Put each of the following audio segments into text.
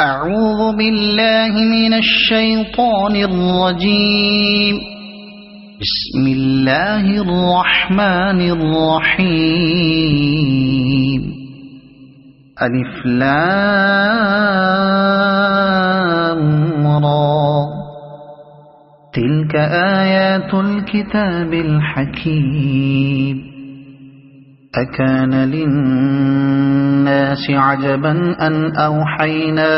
أعوذ بالله من الشيطان الرجيم. بسم الله الرحمن الرحيم. ألف لام را. تلك آيات الكتاب الحكيم. أكان للناس عجبا أن أوحينا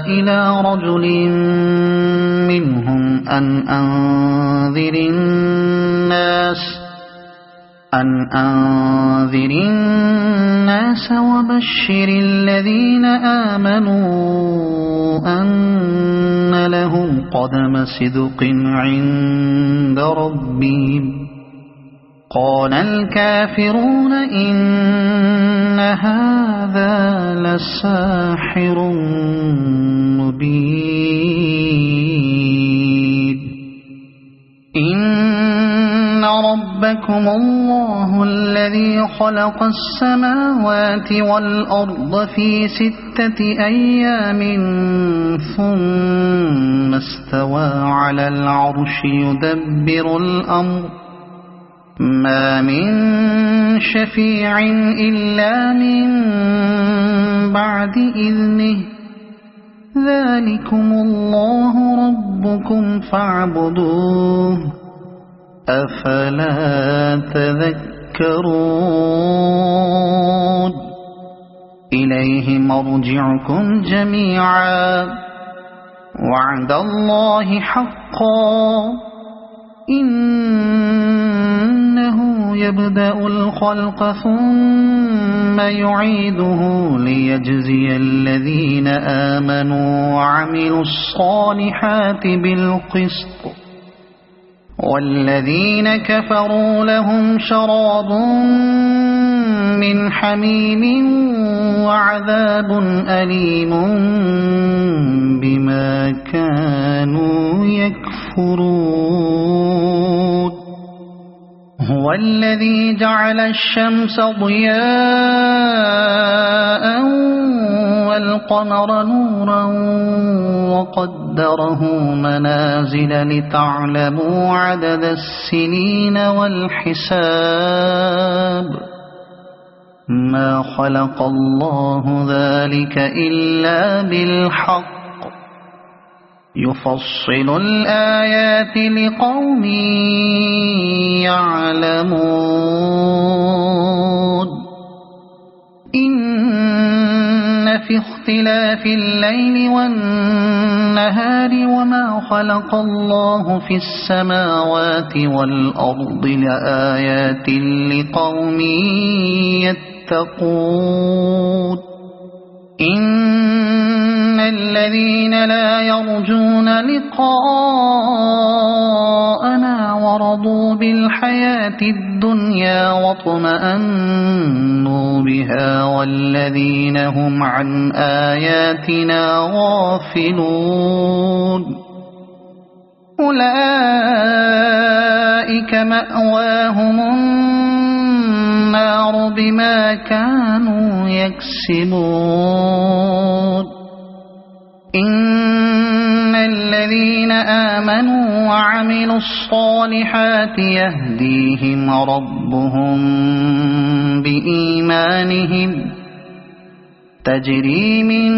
إلى رجل منهم أن أنذر الناس وبشر الذين آمنوا أن لهم قدم صدق عند ربهم. قال الكافرون إن هذا لساحر مبين. إن ربكم الله الذي خلق السماوات والأرض في 6 أيام ثم استوى على العرش يدبر الأمر ما من شفيع إلا من بعد إذنه. ذلكم الله ربكم فاعبدوه أفلا تذكرون. إليه مرجعكم جميعا وعد الله حقا. إنه يبدأ الخلق ثم يعيده ليجزي الذين آمنوا وعملوا الصالحات بالقسط والذين كفروا لهم شراب من حميم وعذاب أليم بما كانوا يكفرون. هو الذي جعل الشمس ضياء والقمر نورا وقدره منازل لتعلموا عدد السنين والحساب. ما خلق الله ذلك إلا بالحق. يفصل الآيات لقوم يعلمون. إن في اختلاف الليل والنهار وما خلق الله في السماوات والأرض لآيات لقوم يتقون. إن الذين لا يرجون لقاءنا ورضوا بالحياة الدنيا واطمأنوا بها والذين هم عن آياتنا غافلون أولئك مأواهم النار بما كانوا يكسبون. إن الذين آمنوا وعملوا الصالحات يهديهم ربهم بإيمانهم تجري من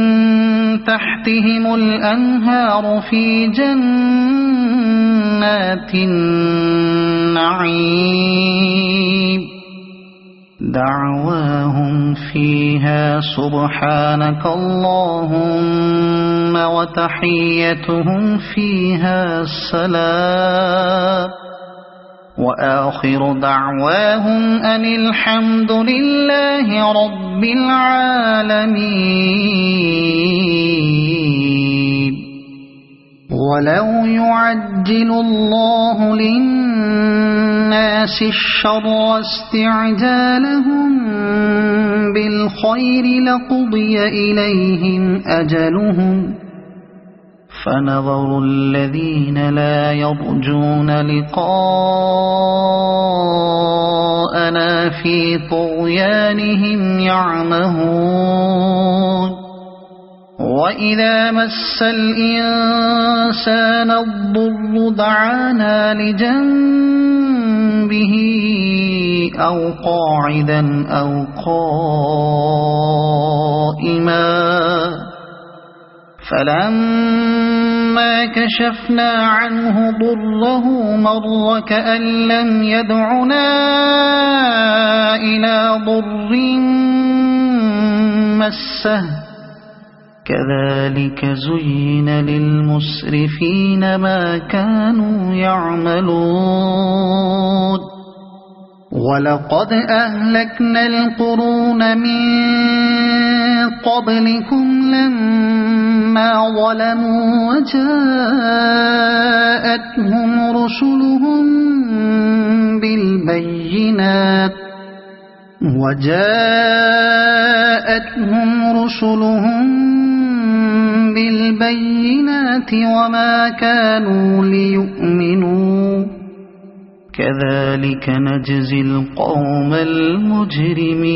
تحتهم الأنهار في جنات النعيم. دعواهم فيها سبحانك اللهم وتحيتهم فيها سلام وآخر دعواهم أن الحمد لله رب العالمين. ولو يعجل الله للناس الشر استعجالهم بالخير لقضي إليهم أجلهم فنظر الذين لا يرجون لقاءنا في طغيانهم يعمهون وإذا مس الإنسان الضر دعانا لجنبه أو قاعدا أو قائما فلما كشفنا عنه ضره مر كأن لم يدعنا إلى ضر مسه كذلك زين للمسرفين ما كانوا يعملون ولقد أهلكنا القرون من قبلكم لما ظلموا وجاءتهم رسلهم بالبينات وما كانوا ليؤمنوا كذلك نجزي القوم المجرمين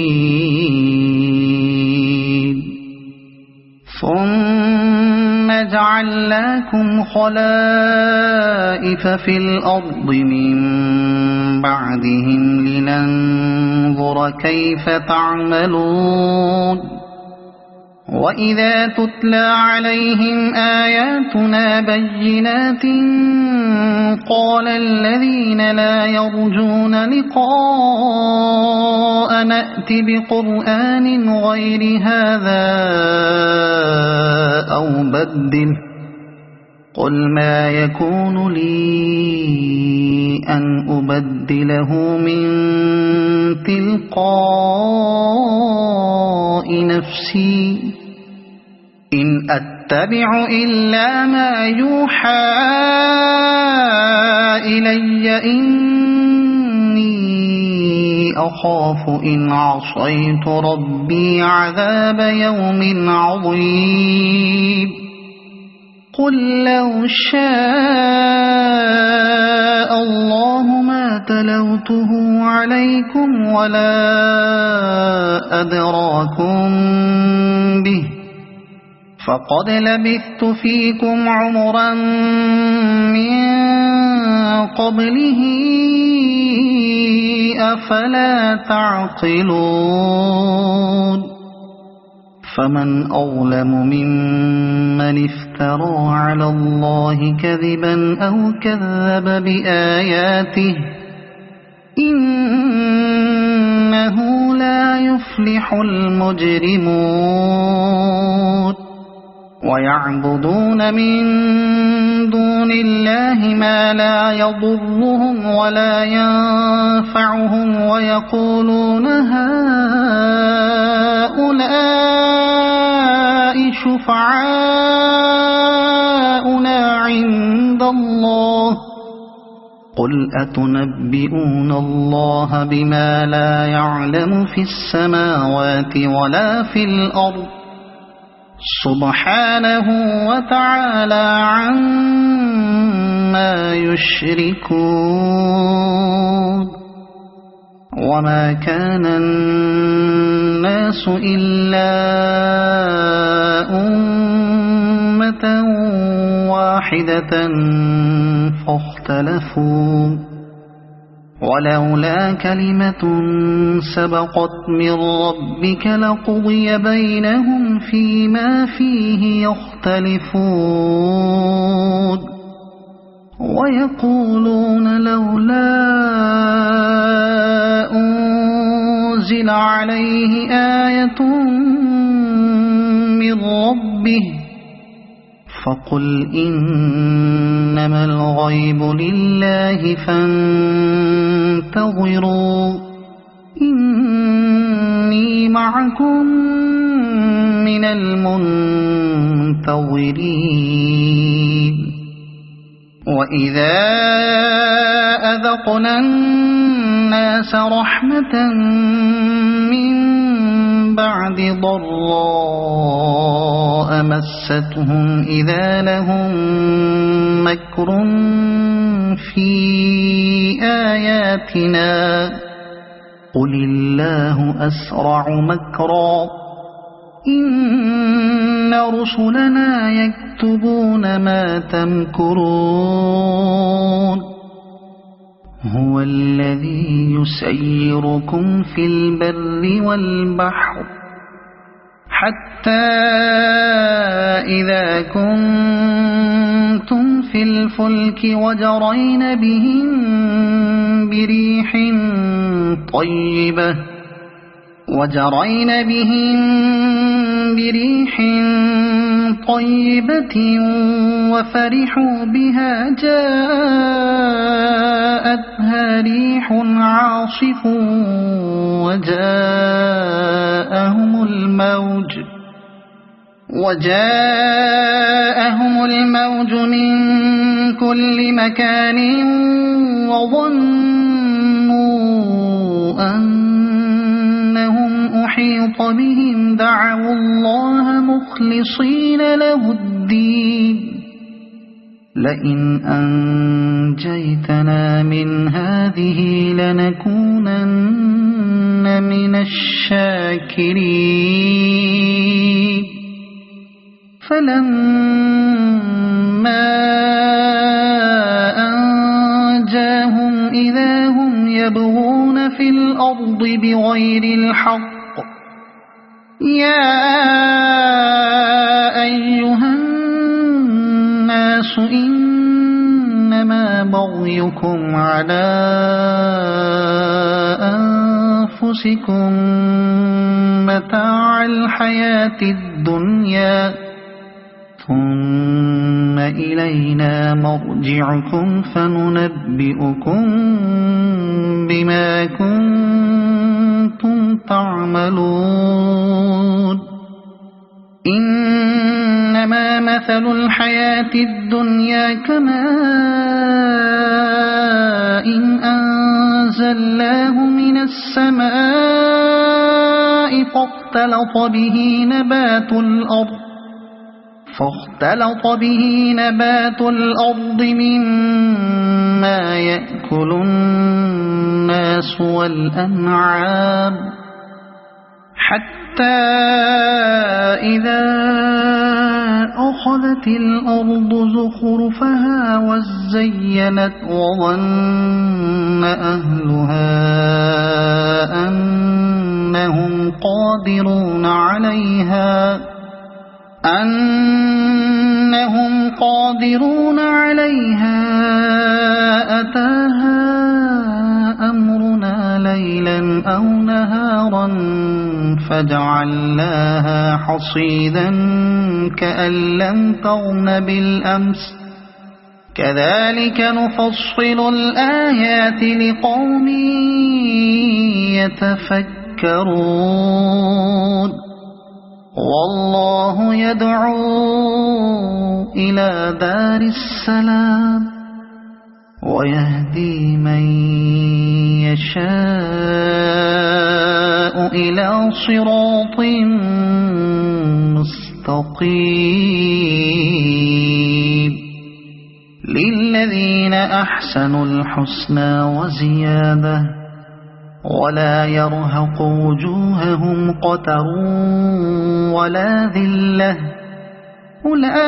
ثم جعلناكم خلائف في الأرض من بعدهم لننظر كيف تعملون وإذا تتلى عليهم آياتنا بينات قال الذين لا يرجون لقاء نأت بقرآن غير هذا أو بدل قل ما يكون لي أن أبدله من تلقاء نفسي إن أتبع إلا ما يوحى إلي إني أخاف إن عصيت ربي عذاب يوم عظيم قل لو شاء الله ما تلوته عليكم ولا أدراكم به فقد لبثت فيكم عمرا من قبله أفلا تعقلون فمن أظلم ممن افترى على الله كذبا أو كذب بآياته إنه لا يفلح المجرمون ويعبدون من دون الله ما لا يضرهم ولا ينفعهم ويقولون هؤلاء شفعاؤنا عند الله قل أتنبئون الله بما لا يعلم في السماوات ولا في الأرض سبحانه وتعالى عما يشركون وما كان الناس إلا أمة واحدة فاختلفوا ولولا كلمة سبقت من ربك لقضي بينهم فيما فيه يختلفون ويقولون لولا أنزل عليه آية من ربه فقل إنما الغيب لله فانتظروا إني معكم من المنتظرين وإذا أذقنا الناس رحمة من بعد ضراء مستهم إذا لهم مكر في آياتنا قل الله أسرع مكرا إن رسلنا يكتبون ما تمكرون هو الذي يسيركم في البر والبحر حتى إذا كنتم في الفلك وجرين بهم بريح طيبة وفرحوا بها جاءتها ريح عاصف وجاءهم الموج من كل مكان وظنوا أنهم أحيط بهم دعوا الله مخلصين له الدين لئن أنجيتنا من هذه لنكونن من الشاكرين فلما أنجاهم إذا هم يبغون في الأرض بغير الحق يا أيها الناس إنما بغيكم على أنفسكم متاع الحياة الدنيا ثم إلينا مرجعكم فننبئكم بما كنتم تعملون إنما مثل الحياة الدنيا كماء أنزلناه من السماء فاختلط به نبات الأرض مما يأكل الناس والأنعام حتى إذا أخذت الأرض زخرفها وزينت وظن أهلها أنهم قادرون عليها أتاها أمرنا ليلا أو نهارا فجعلناها حصيدا كأن لم تغن بالأمس كذلك نفصل الآيات لقوم يتفكرون والله يدعو إلى دار السلام ويهدي من يشاء إلى صراط مستقيم للذين أحسنوا الحسنى وزيادة ولا يرهق وجوههم قتر ولا ذلة أولئك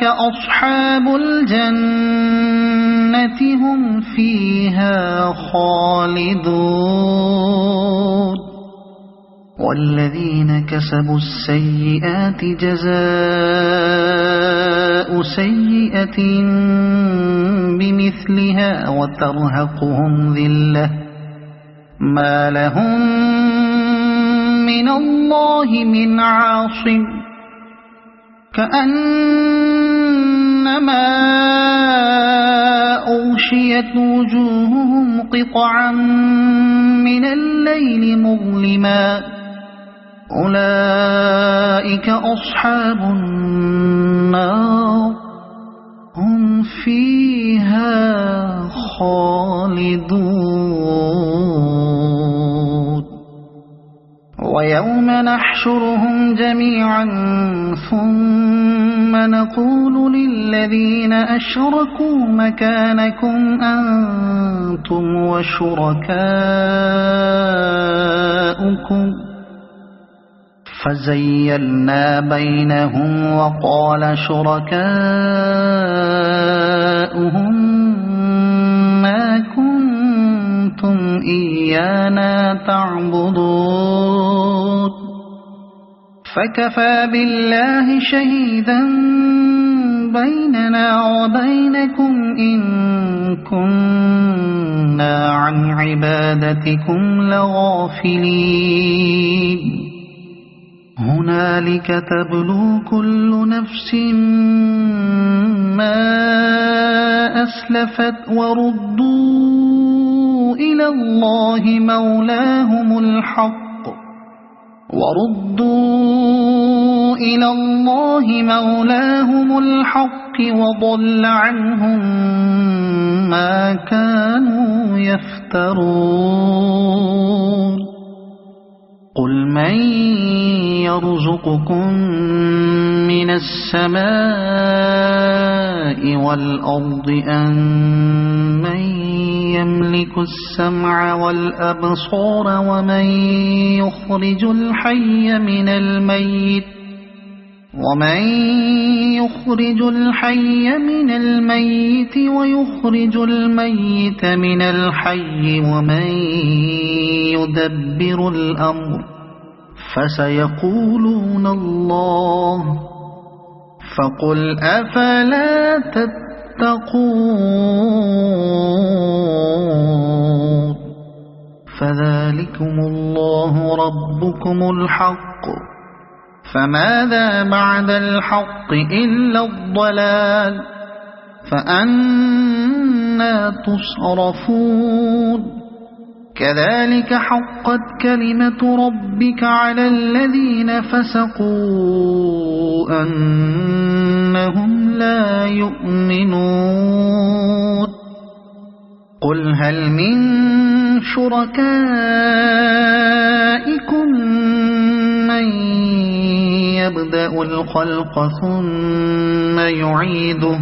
أصحاب الجنة هم فيها خالدون والذين كسبوا السيئات جزاء سيئة بمثلها وترهقهم ذلة ما لهم من الله من عاصم كأنما أغشيت وجوههم قطعا من الليل مظلما أولئك أصحاب النار هم فيها خالدون ويوم نحشرهم جميعا ثم نقول للذين أشركوا مكانكم أنتم وشركاؤكم فزيلنا بينهم وقال شركاؤهم ما كنتم إيانا تعبدون فكفى بالله شهيدا بيننا وبينكم إن كنا عن عبادتكم لغافلين هنالك تبلو كل نفس ما أسلفت وردوا إلى الله مولاهم الحق وضل عنهم ما كانوا يفترون قل من يرزقكم من السماء والأرض أمن يملك السمع والأبصار ومن يخرج الحي من الميت ويخرج الميت من الحي ومن يدبر الأمر فسيقولون الله فقل أفلا تتقون فذلكم الله ربكم الحق فماذا بعد الحق إلا الضلال فأنى تصرفون كذلك حقت كلمة ربك على الذين فسقوا أنهم لا يؤمنون قل هل من شركائكم من يبدأ الخلق ثم يعيده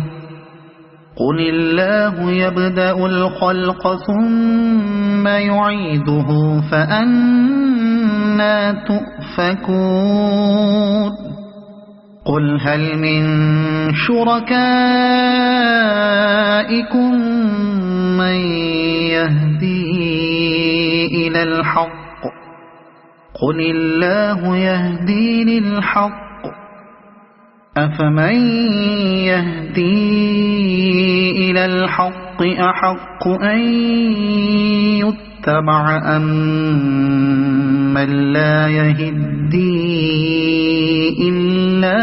قل الله يبدأ الخلق ثم يعيده فأنى تؤفكون قل هل من شركائكم من يهدي إلى الحق قل الله يهدي للحق أفمن يهدي إلى الحق أحق أن يتبع أم من لا يهدي إلا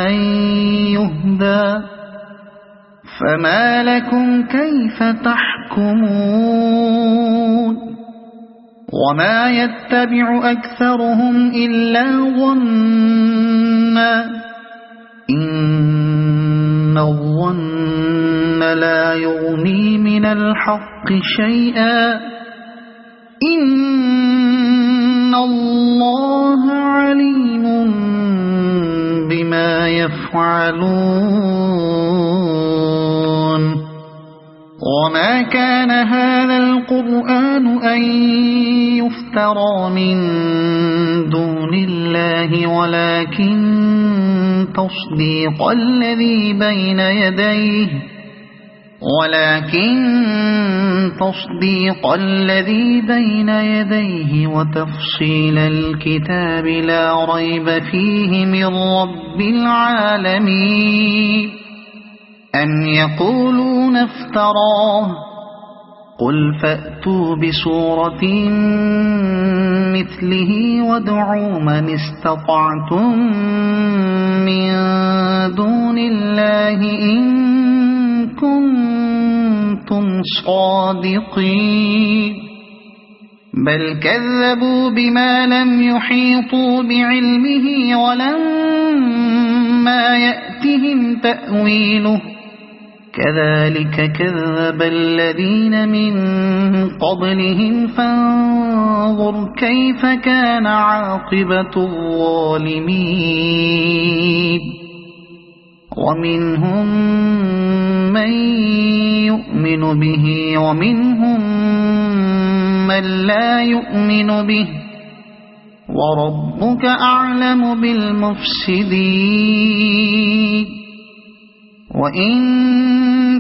أن يهدى فما لكم كيف تحكمون وما يتبع أكثرهم إلا ظنا إن الظن لا يغني من الحق شيئا إن الله عليم بما يفعلون وما كان هذا القرآن أن يفترى من دون الله ولكن تصديق الذي بين يديه وتفصيل الكتاب لا ريب فيه من رب العالمين أم يقولون افتراه قل فأتوا بسورة مثله وادعوا من استطعتم من دون الله إن كنتم صادقين بل كذبوا بما لم يحيطوا بعلمه ولما يأتهم تأويله كذلك كذب الذين من قبلهم فانظر كيف كان عاقبة الظالمين ومنهم من يؤمن به ومنهم من لا يؤمن به وربك أعلم بالمفسدين وإن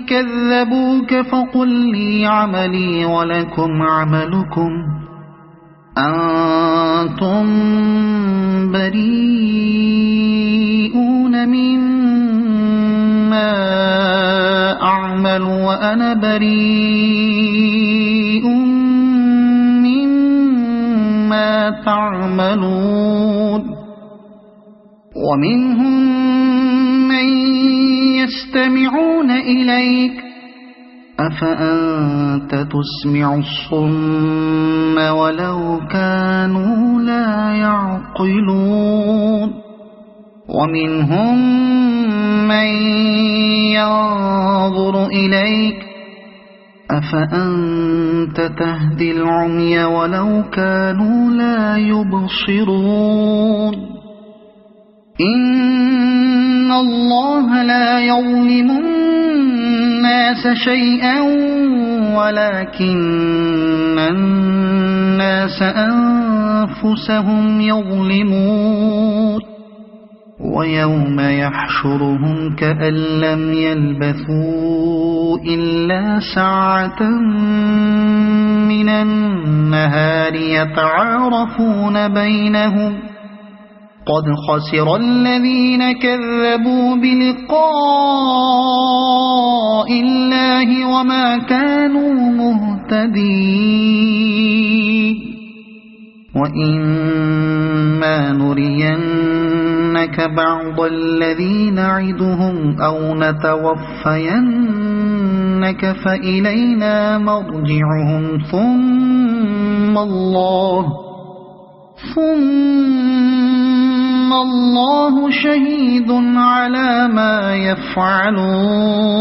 كذبوك فقل لي عملي ولكم عملكم أنتم بريئون مما أعمل وأنا بريء مما تعملون ومنهم من يستمعون إليك أفأنت تسمع الصم ولو كانوا لا يعقلون ومنهم من ينظر إليك أفأنت تهدي العمي ولو كانوا لا يبصرون إن الله لا يظلم الناس شيئا ولكن الناس أنفسهم يظلمون ويوم يحشرهم كأن لم يلبثوا إلا ساعة من النهار يتعارفون بينهم قد خسر الذين كذبوا بلقاء الله وما كانوا مهتدين وإما نرينك بعض الذي نعدهم أو نتوفينك فإلينا مرجعهم ثم الله شهيد على ما يفعلون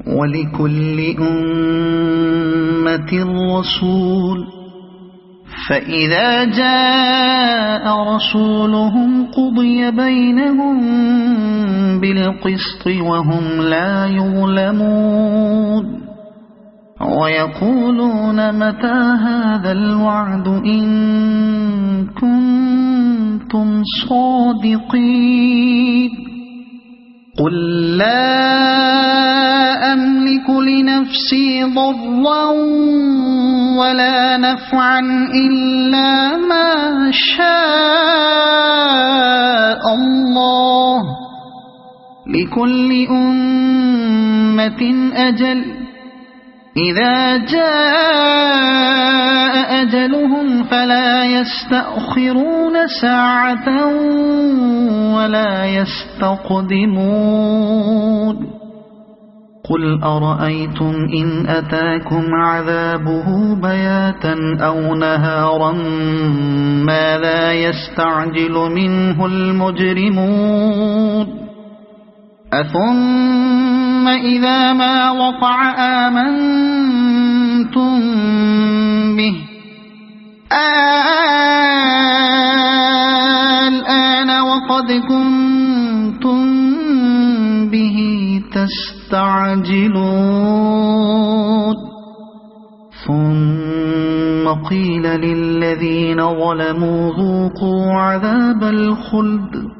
ولكل أمة رسول فإذا جاء رسولهم قضي بينهم بالقسط وهم لا يظلمون ويقولون متى هذا الوعد إن كنتم صادقين قل لا أملك لنفسي ضرا ولا نفعا إلا ما شاء الله لكل أمة أجل إذا جاء أجلهم فلا يستأخرون ساعة ولا يستقدمون قل أرأيتم إن أتاكم عذابه بياتا أو نهارا ماذا يستعجل منه المجرمون أثم إذا ما وقع آمنتم به الآن وقد كنتم به تستعجلون ثم قيل للذين ظلموا ذوقوا عذاب الخلد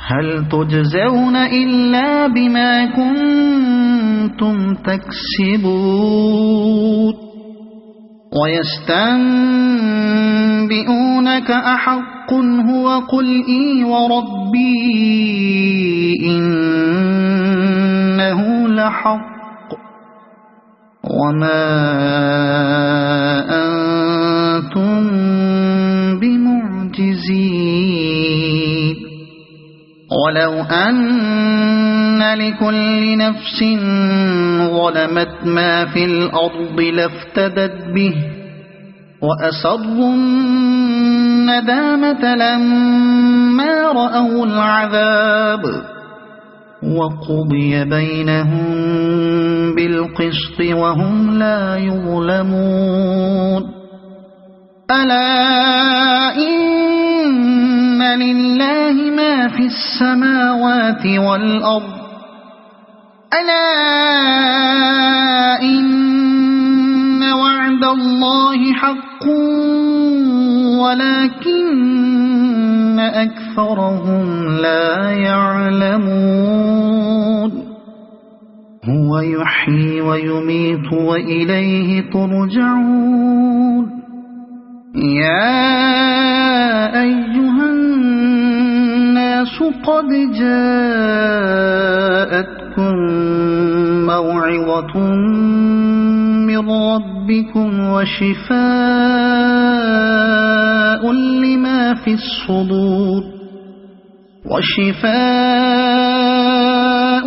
هل تجزون إلا بما كنتم تكسبون ويستنبئونك أحق هو قل إي وربي إنه لحق وما أنتم بمعجزين ولو أن لكل نفس ظلمت ما في الأرض لافتدت به وأسروا الندامة لما رأوا العذاب وقضي بينهم بالقسط وهم لا يظلمون ألا إن لله ما في السماوات والأرض ألا إن وعد الله حق ولكن أكثرهم لا يعلمون هو يحيي ويميت وإليه ترجعون يا أيها الناس قد جاءتكم موعظة من ربكم وشفاء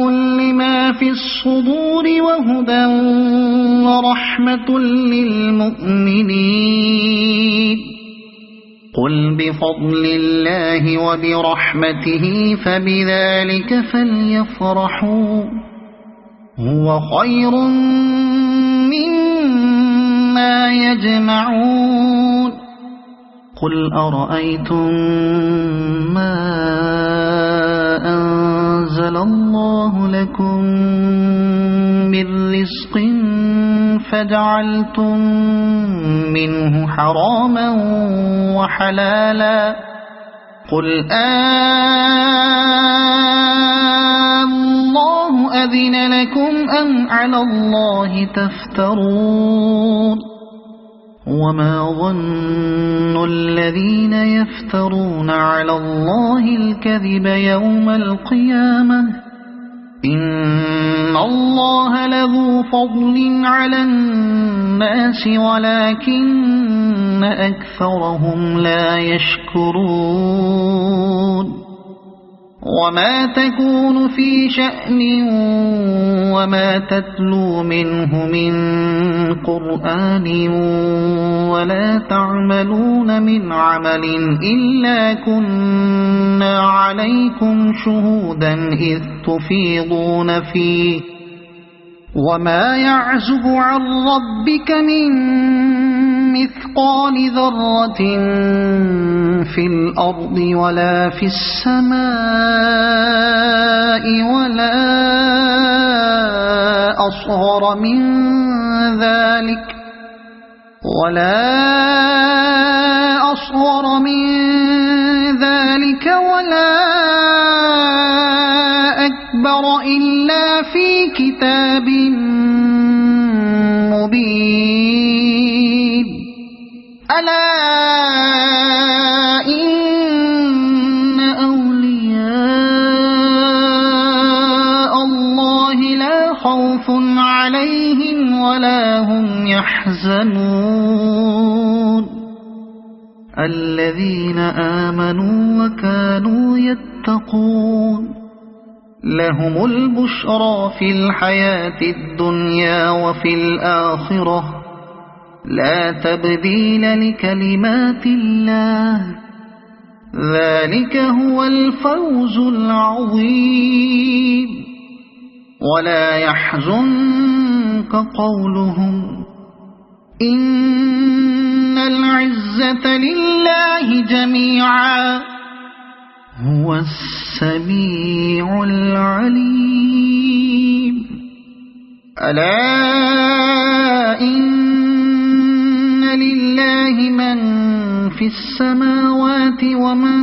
لما في الصدور وهدى ورحمة للمؤمنين قل بفضل الله وبرحمته فبذلك فليفرحوا هو خير مما يجمعون قل أرأيتم ما أنزل الله لكم من رزق فجعلتم منه حراما وحلالا قل الله أذن لكم أم على الله تفترون وما ظن الذين يفترون على الله الكذب يوم القيامة إن الله لذو فضل على الناس ولكن أكثرهم لا يشكرون وما تكون في شأن وما تتلو منه من قرآن ولا تعملون من عمل إلا كنا عليكم شهودا إذ تفيضون فيه وما يعزب عن ربك من مثقال ذرة في الأرض ولا في السماء ولا أصغر من ذلك ولا أكبر إلا في كتاب مبين ألا إن أولياء الله لا خوف عليهم ولا هم يحزنون الذين آمنوا وكانوا يتقون لهم البشرى في الحياة الدنيا وفي الآخرة لا تبديل لكلمات الله ذلك هو الفوز العظيم ولا يحزنك قولهم إن العزة لله جميعا هو السميع العليم ألا إن لله من في السماوات ومن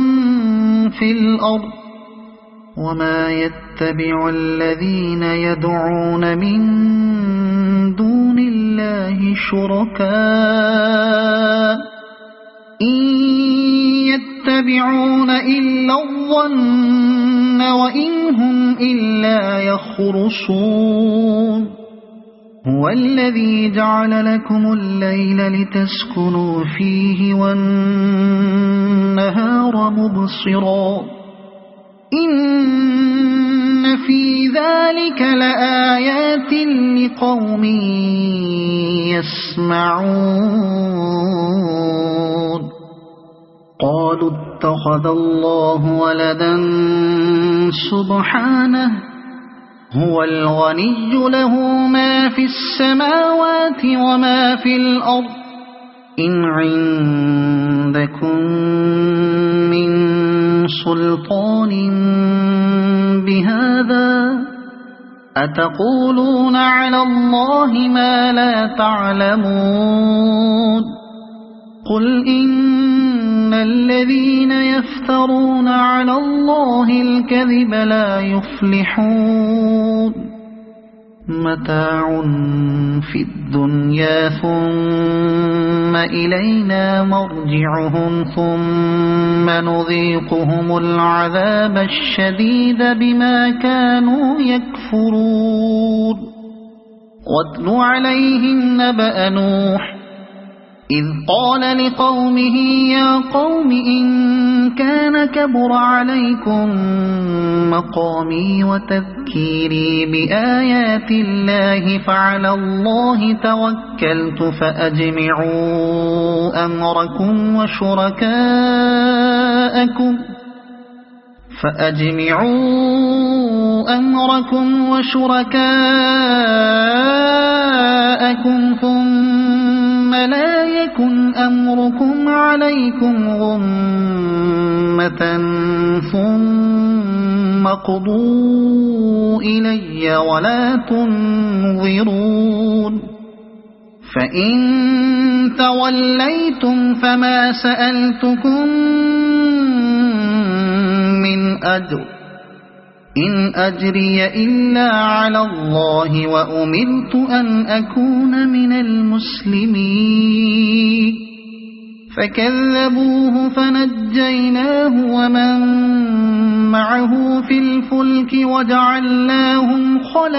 في الأرض وما يتبع الذين يدعون من دون الله شركاء إن يتبعون إلا الظن وإن هم إلا يخرصون هو الذي جعل لكم الليل لتسكنوا فيه والنهار مبصرا إن في ذلك لآيات لقوم يسمعون قالوا اتخذ الله ولدا سبحانه هو الغني له ما في السماوات وما في الأرض إن عندكم من سلطان بهذا أتقولون على الله ما لا تعلمون قل إن إن الذين يفترون على الله الكذب لا يفلحون متاع في الدنيا ثم إلينا مرجعهم ثم نذيقهم العذاب الشديد بما كانوا يكفرون واتل عليهم نبأ نوح إذ قال لقومه يا قوم إن كان كبر عليكم مقامي وتذكيري بآيات الله فعلى الله توكلت فأجمعوا أمركم وشركاءكم ثم لا يكن أمركم عليكم غمة ثم قضوا إلي ولا تنظرون فإن توليتم فما سألتكم من أجر إن أجري إلا على الله وأمرت أن أكون من المسلمين فكذبوه فنجيناه ومن معه في الفلك وجعلناهم خلائف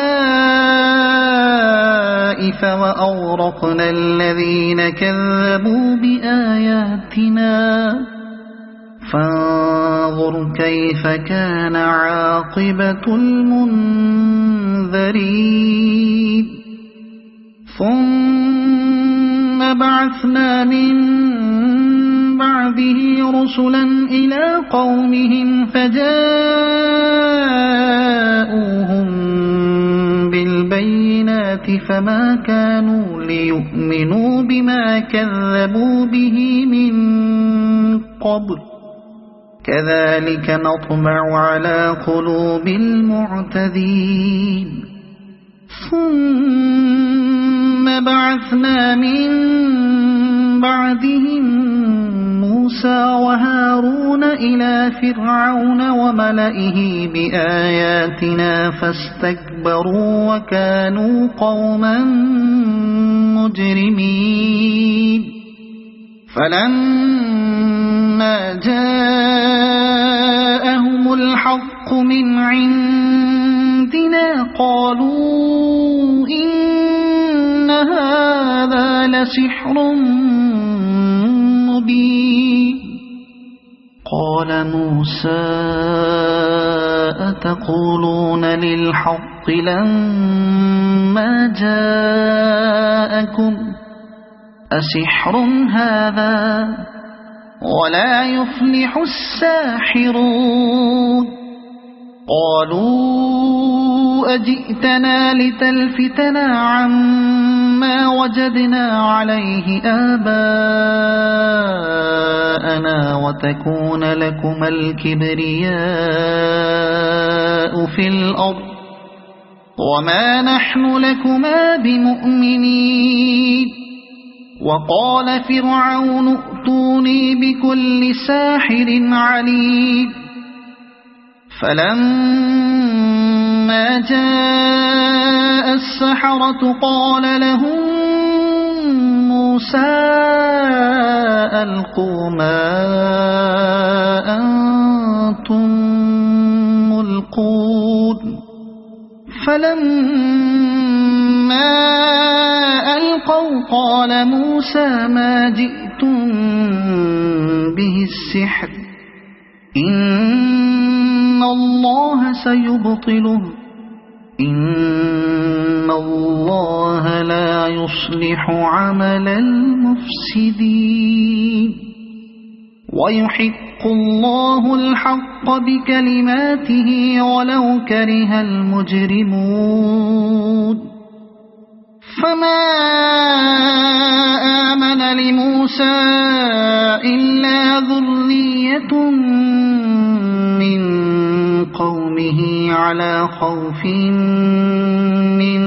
وأغرقنا الذين كذبوا بآياتنا فانظر كيف كان عاقبة المنذرين ثم بعثنا من بعده رسلا إلى قومهم فجاءوهم بالبينات فما كانوا ليؤمنوا بما كذبوا به من قبل كذلك نطبع على قلوب المعتدين ثم بعثنا من بعدهم موسى وهارون إلى فرعون وملئه بآياتنا فاستكبروا وكانوا قوما مجرمين فلما جاءهم الحق من عندنا قالوا إن هذا لسحر مبين قال موسى أتقولون للحق لما جاءكم أسحر هذا ولا يفلح الساحرون قالوا أجئتنا لتلفتنا عما وجدنا عليه آباءنا وتكون لكما الكبرياء في الأرض وما نحن لكما بمؤمنين وقال فرعون ائتوني بكل ساحر عليم فلما جاء السحرة قال لهم موسى ألقوا ما أنتم ملقون فلما ألقوا قال موسى ما جئتم به السحر إن الله سيبطله إن الله لا يصلح عمل المفسدين ويحق الله الحق بكلماته ولو كره المجرمون فما آمن لموسى إلا ذرية من قومه على خوف من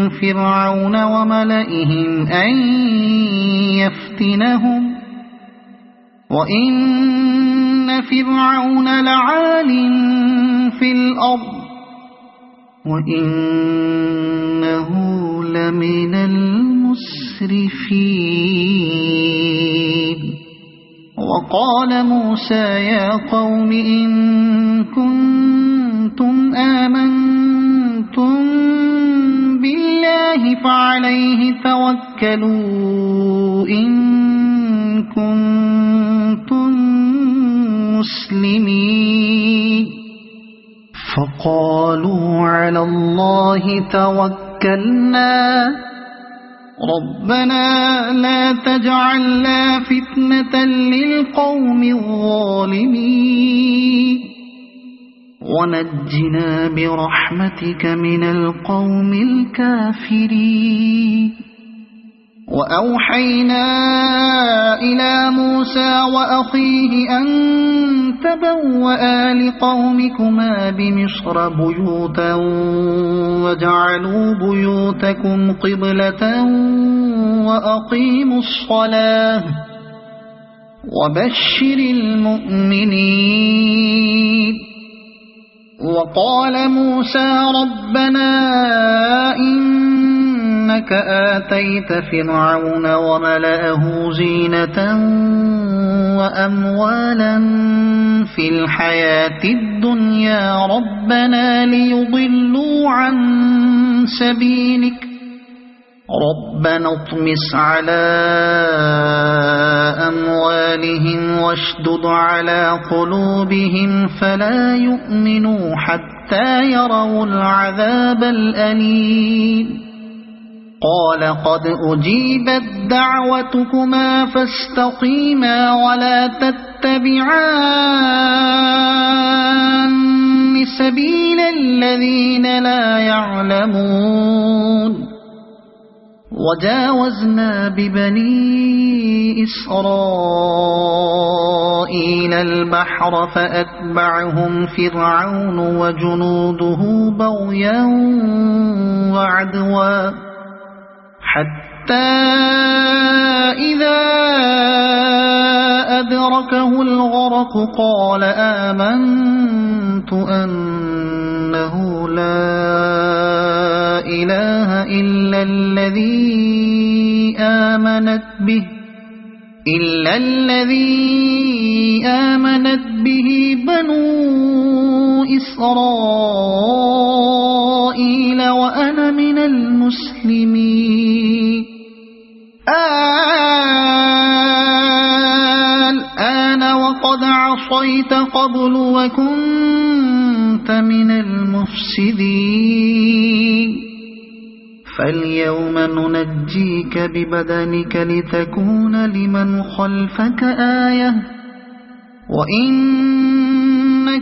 فرعون وملئهم أن يفتنهم وإن فرعون لعال في الأرض وإنه لمن المسرفين وقال موسى يا قوم إن كنتم آمنتم بالله فعليه توكلوا إن كنتم مسلمين فقالوا على الله توكلنا ربنا لا تجعلنا فتنة للقوم الظالمين ونجنا برحمتك من القوم الكافرين وأوحينا إلى موسى وأخيه أن تبوأ لقومكما بمصر بيوتا وجعلوا بيوتكم قبلة وأقيموا الصلاة وبشر المؤمنين وقال موسى ربنا إنك آتيت فرعون وملأه زينة وأموالا في الحياة الدنيا ربنا ليضلوا عن سبيلك ربنا اطمس على أموالهم واشدد على قلوبهم فلا يؤمنوا حتى يروا العذاب الأليم قال قد أجيبت دعوتكما فاستقيما ولا تتبعان سبيل الذين لا يعلمون وجاوزنا ببني إسرائيل البحر فأتبعهم فرعون وجنوده بغيا وعدوا حتى إذا أدركه الغرق قال آمنت أنه لا إله إلا الذي آمنت به بنو إسرائيل وأنا من المسلمين الآن وقد عصيت قبل وكنت من المفسدين فاليوم ننجيك ببدنك لتكون لمن خلفك آية وإن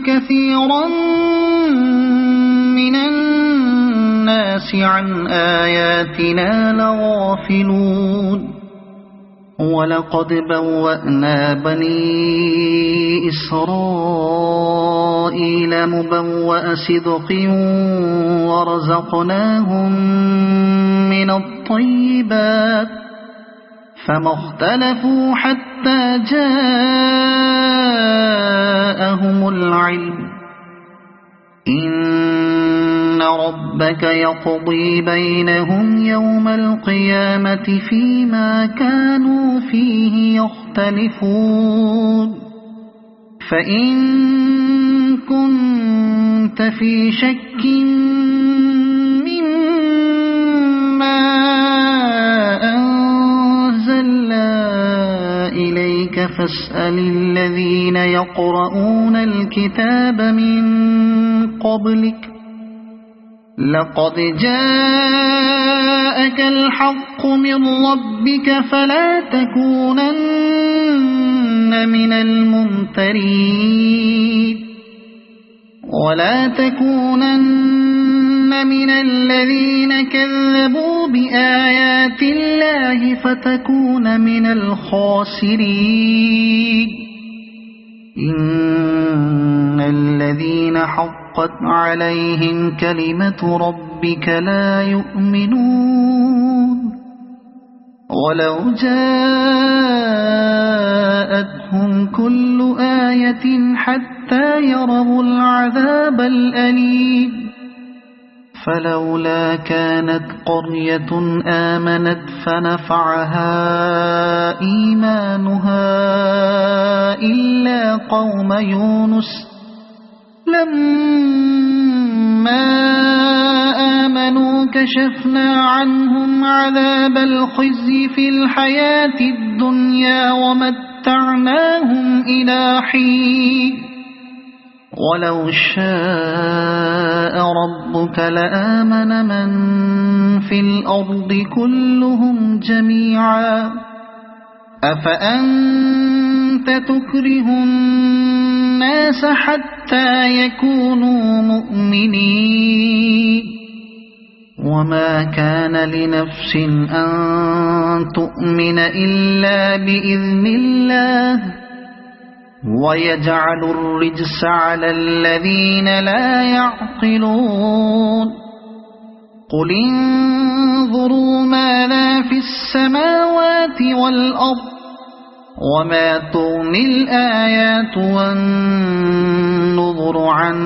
كثيرا من الناس عن آياتنا لغافلون ولقد بوأنا بني إسرائيل مبوأ صدق ورزقناهم من الطيبات فما اختلفوا حتى جاءهم العلم إن ربك يقضي بينهم يوم القيامة فيما كانوا فيه يختلفون فإن كنت في شك مما أنزلنا إليك فاسأل الذين يقرؤون الكتاب من قبلك لقد جاءك الحق من ربك فلا تكونن من الممترين ولا تكونن من الذين كذبوا بآيات الله فتكون من الخاسرين إن الذين حقت عليهم كلمة ربك لا يؤمنون ولو جاءتهم كل آية حتى يروا العذاب الأليم فلولا كانت قرية آمنت فنفعها إيمانها إلا قوم يونس لما آمنوا كشفنا عنهم عذاب الخزي في الحياة الدنيا ومتعناهم إلى حين ولو شاء ربك لآمن من في الأرض كلهم جميعا أفأنت تكره الناس حتى يكونوا مؤمنين وما كان لنفس أن تؤمن إلا بإذن الله ويجعل الرجس على الذين لا يعقلون قل انظروا ماذا في السماوات والأرض وما تغني الآيات والنذر عن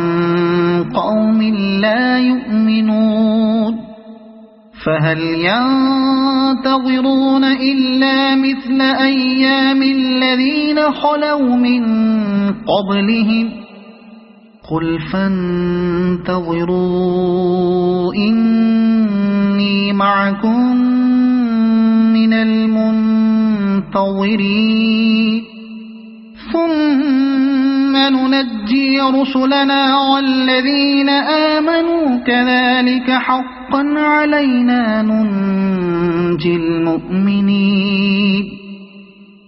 قوم لا يؤمنون فهل ينتظرون إلا مثل أيام الذين خلوا من قبلهم قل فانتظروا إني معكم من المنتظرين ثم ننجي رسلنا والذين آمنوا كذلك حقا علينا ننجي المؤمنين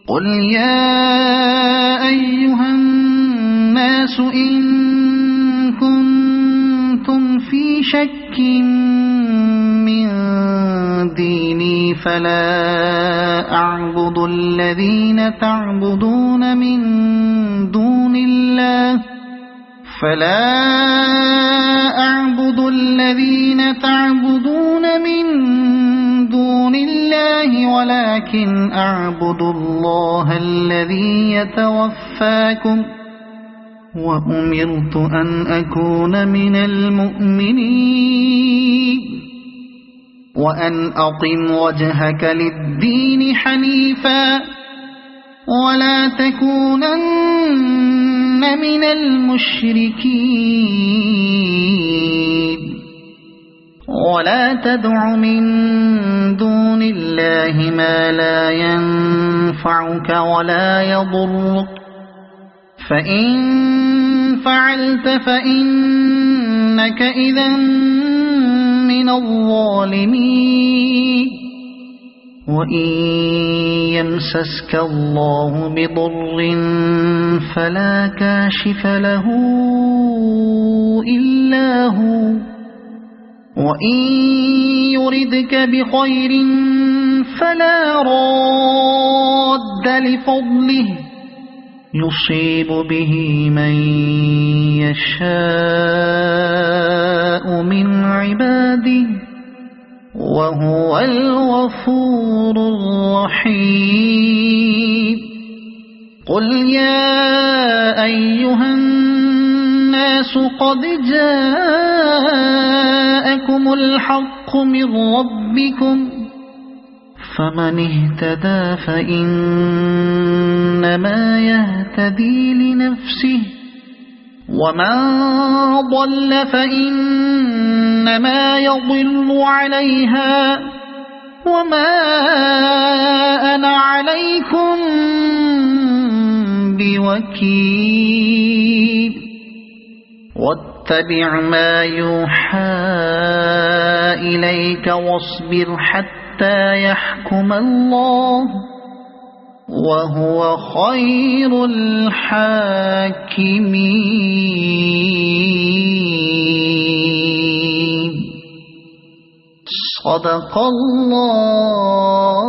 قل يا أيها الناس إن كنتم في شك من ديني فلا أعبد الذين تعبدون من دون الله ولكن أعبد الله الذي يتوفاكم وأمرت أن أكون من المؤمنين وأن أقم وجهك للدين حنيفا ولا تكونن من المشركين ولا تدع من دون الله ما لا ينفعك ولا يضرك فإن فعلت فإنك إذا من الظالمين وإن يمسسك الله بضر فلا كاشف له إلا هو وإن يردك بخير فلا راد لفضله يصيب به من يشاء من عباده وهو الغفور الرحيم قل يا أيها الناس قد جاءكم الحق من ربكم فمن اهتدى فإنما يهتدي لنفسه ومن ضل فإنما يضل عليها وما أنا عليكم بوكيل واتبع ما يوحى إليك واصبر حتى يحكم الله وهو خير الحاكمين صدق الله